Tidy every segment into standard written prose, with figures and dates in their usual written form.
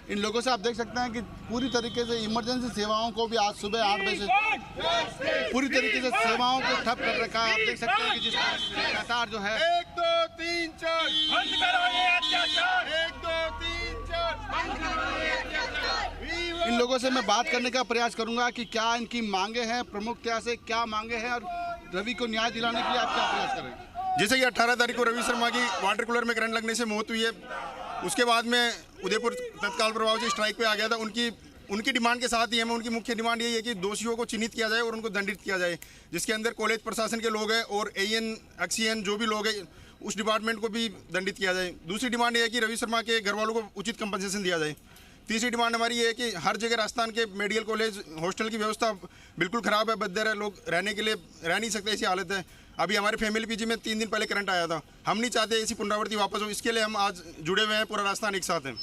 इन लोगों से आप देख सकते हैं कि पूरी तरीके से इमरजेंसी सेवाओं को भी आज सुबह 8 बजे से पूरी तरीके से सेवाओं को ठप कर रखा है। आप देख सकते हैं कि जिस लगातार जो है 1 2 3 4 बंद करो ये अत्याचार, 1 2 3 4 बंद करो ये अत्याचार। इन लोगों से मैं बात करने का प्रयास करूंगा कि क्या इनकी मांगे हैं, प्रमुखता से क्या मांगे हैं और रवि को न्याय दिलाने के लिए आप क्या प्रयास करेंगे। जैसे कि 18 तारीख को रवि शर्मा की वाटर कूलर में करंट लगने से मौत हुई है, उसके बाद में उदयपुर तत्काल प्रभाव से स्ट्राइक पे आ गया था। उनकी डिमांड के साथ ही हमें उनकी मुख्य डिमांड यही है कि दोषियों को चिन्हित किया जाए और उनको दंडित किया जाए, जिसके अंदर कॉलेज प्रशासन के लोग हैं और AN AXIN जो भी लोग हैं उस डिपार्टमेंट को भी दंडित किया जाए। दूसरी डिमांड ये है कि रवि शर्मा के घर वालों को उचित कंपनसेशन दिया जाए। तीसरी डिमांड हमारी ये है कि हर जगह राजस्थान के मेडिकल कॉलेज हॉस्टल की व्यवस्था बिल्कुल ख़राब है, बदतर है, लोग रहने के लिए रह नहीं सकते, ऐसी हालत है। अभी हमारे फैमिली PG में 3 दिन पहले करंट आया था। हम नहीं चाहते ऐसी पुनरावृत्ति वापस हो, इसके लिए हम आज जुड़े हुए हैं, पूरा राजस्थान एक साथ है।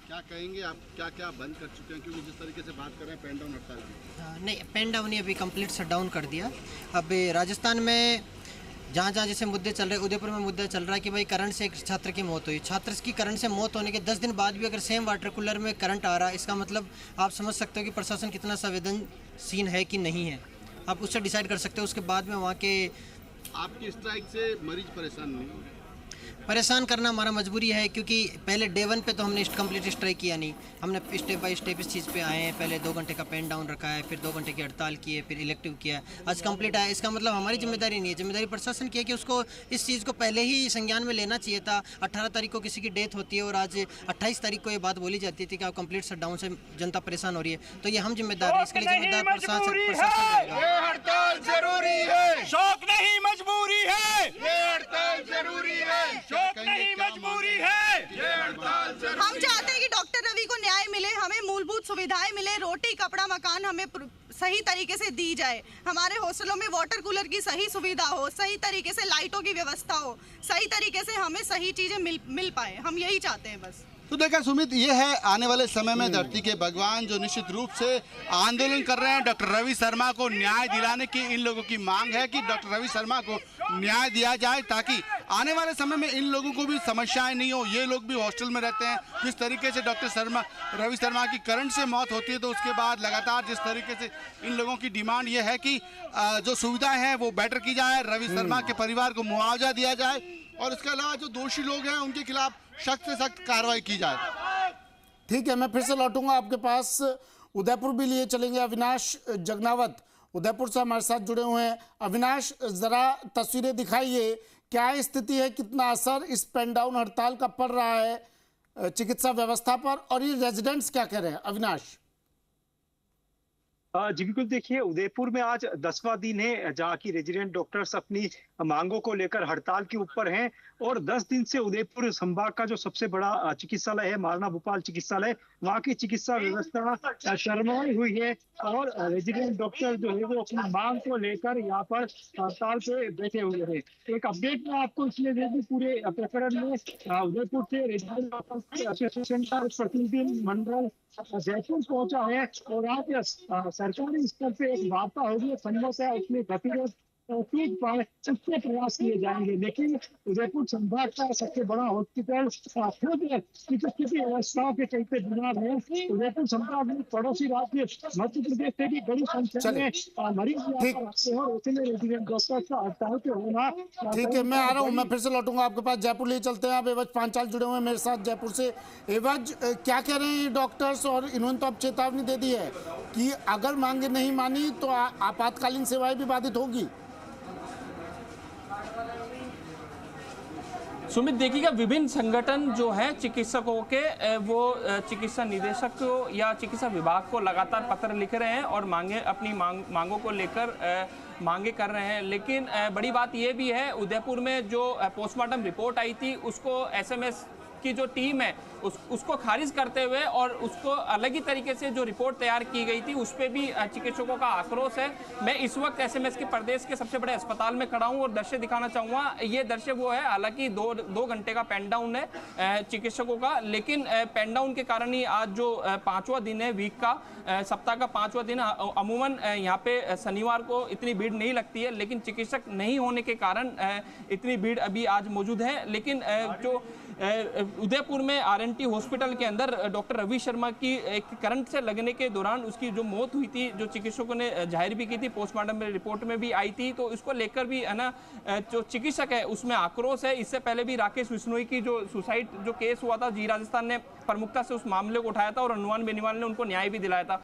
क्या कहेंगे आप, क्या क्या बंद कर चुके हैं, क्योंकि जिस तरीके से बात कर रहे हैं पेन डाउन हड़ताल की। नहीं, पेन डाउन नहीं, अभी कंप्लीट शट डाउन कर दिया। अब राजस्थान में जहाँ जहाँ जैसे मुद्दे चल रहे हैं, उदयपुर में मुद्दा चल रहा है कि भाई करंट से एक छात्र की मौत हुई। छात्र की करंट से मौत होने के 10 दिन बाद भी अगर सेम वाटर कूलर में करंट आ रहा है, इसका मतलब आप समझ सकते हो कि प्रशासन कितना संवेदनशील है कि नहीं है। आप उससे डिसाइड कर सकते हो। उसके बाद में वहाँ के आपकी स्ट्राइक से मरीज परेशान नहीं हो? परेशान करना हमारा मजबूरी है, क्योंकि पहले डे 1 पे तो हमने कंप्लीट स्ट्राइक किया नहीं। हमने स्टेप बाय स्टेप इस चीज़ पे आए हैं। पहले 2 घंटे का पेन डाउन रखा है, फिर 2 घंटे की हड़ताल की है, फिर इलेक्टिव किया है, आज कंप्लीट आया। इसका मतलब हमारी जिम्मेदारी नहीं है, जिम्मेदारी प्रशासन की है कि उसको इस चीज़ को पहले ही संज्ञान में लेना चाहिए था। 18 तारीख को किसी की डेथ होती है और आज 28 तारीख को ये बात बोली जाती थी कि आप कंप्लीट शट डाउन से जनता परेशान हो रही है। तो ये हम जिम्मेदार हैं, इसके लिए जिम्मेदार प्रशासन रहेगा। ये हड़ताल जरूरी है, शौक नहीं मजबूरी है। ये हड़ताल जरूरी है, शौक नहीं मजबूरी है। ये हड़ताल जरूरी है। हम चाहते हैं कि डॉक्टर रवि को न्याय मिले, हमें मूलभूत सुविधाएं मिले, रोटी कपड़ा मकान हमें सही तरीके से दी जाए, हमारे हॉस्टलों में वाटर कूलर की सही सुविधा हो, सही तरीके से लाइटों की व्यवस्था हो, सही तरीके से हमें सही चीजें मिल पाए। हम यही चाहते हैं बस। तो देखा सुमित, ये है आने वाले समय में धरती के भगवान जो निश्चित रूप से आंदोलन कर रहे हैं। डॉक्टर रवि शर्मा को न्याय दिलाने की इन लोगों की मांग है कि डॉक्टर रवि शर्मा को न्याय दिया जाए, ताकि आने वाले समय में इन लोगों को भी समस्याएं नहीं हो। ये लोग भी हॉस्टल में रहते हैं। जिस तरीके से डॉक्टर रवि शर्मा की करंट से मौत होती है, तो उसके बाद लगातार जिस तरीके से इन लोगों की डिमांड ये है कि जो सुविधाएं हैं वो बेटर की जाए, रवि शर्मा के परिवार को मुआवजा दिया जाए और इसके अलावा जो दोषी लोग हैं उनके खिलाफ सख्त से सख्त कार्रवाई की जाए। ठीक है, मैं फिर से लौटूंगा आपके पास। उदयपुर भी लिए चलेंगे। अविनाश जगनावत उदयपुर से हमारे साथ जुड़े हुए हैं। अविनाश, जरा तस्वीरें दिखाइए, क्या स्थिति है, कितना असर इस पेन डाउन हड़ताल का पड़ रहा है चिकित्सा व्यवस्था पर, और ये रेजिडेंट्स क्या कह रहे हैं? अविनाश जी बिल्कुल, देखिए उदयपुर में आज 10वां दिन है जहाँ की रेजिडेंट डॉक्टर्स अपनी मांगों को लेकर हड़ताल के ऊपर हैं। और 10 दिन से उदयपुर संभाग का जो सबसे बड़ा चिकित्सालय है महाराणा भूपाल चिकित्सालय, वहाँ की चिकित्सा व्यवस्था शर्माई हुई है और रेजिडेंट डॉक्टर जो है वो अपनी मांग को लेकर यहाँ पर हड़ताल पे बैठे हुए हैं। एक अपडेट में आपको इसलिए दे दूं, पूरे प्रकरण में उदयपुर से रेजिडेंट डॉक्टर्स एसोसिएशन का प्रतिनिधि मंडल जयपुर पहुंचा है और आज सरकारी स्तर पे एक वार्ता होगी, संभवतः उसमें गतिरोध उसके प्रयास किए जाएंगे। लेकिन उदयपुर संभाग का सबसे बड़ा हॉस्पिटल खुद चिकित्सीय व्यवस्थाओं के चलते बीमार है। उदयपुर संभाग में पड़ोसी राज्य मध्य प्रदेश से भी बड़ी संख्या में मरीज रेजिडेंट डॉक्टर का हड़ताल पे होना। ठीक है, मैं आ रहा हूँ, मैं फिर से लौटूंगा आपके पास। जयपुर लिए चलते हैं। आप एवज पांचाल जुड़े हुए हैं मेरे साथ जयपुर से। एवज, क्या कह रहे हैं डॉक्टर्स, और इन्होंने तो अब चेतावनी दे दी है कि अगर मांगे नहीं मानी तो आपातकालीन सेवाएं भी बाधित होगी। सुमित, देखिएगा, विभिन्न संगठन जो है चिकित्सकों के वो चिकित्सा निदेशक को या चिकित्सा विभाग को लगातार पत्र लिख रहे हैं और अपनी मांगों को लेकर मांगे कर रहे हैं। लेकिन बड़ी बात यह भी है, उदयपुर में जो पोस्टमार्टम रिपोर्ट आई थी उसको SMS की जो टीम है उसको खारिज करते हुए और उसको अलग ही तरीके से जो रिपोर्ट तैयार की गई थी उस पर भी चिकित्सकों का आक्रोश है। मैं इस वक्त SMS के प्रदेश के सबसे बड़े अस्पताल में खड़ा हूं और दृश्य दिखाना चाहूँगा। ये दृश्य वो है, हालांकि दो घंटे का पेन डाउन है चिकित्सकों का, लेकिन पेन डाउन के कारण ही आज जो 5वां दिन है वीक का, सप्ताह का 5वां दिन, अमूमन यहाँ पे शनिवार को इतनी भीड़ नहीं लगती है, लेकिन चिकित्सक नहीं होने के कारण इतनी भीड़ अभी आज मौजूद है। लेकिन जो उदयपुर में आरएनटी हॉस्पिटल के अंदर डॉक्टर रवि शर्मा की एक करंट से लगने के दौरान उसकी जो मौत हुई थी, जो चिकित्सकों ने जाहिर भी की थी, पोस्टमार्टम में रिपोर्ट में भी आई थी, तो इसको लेकर भी है ना जो चिकित्सक है उसमें आक्रोश है। इससे पहले भी राकेश बिश्नोई की जो सुसाइड जो केस हुआ था, जी राजस्थान ने प्रमुखता से उस मामले को उठाया था और हनुमान बेनीवाल ने उनको न्याय भी दिलाया था।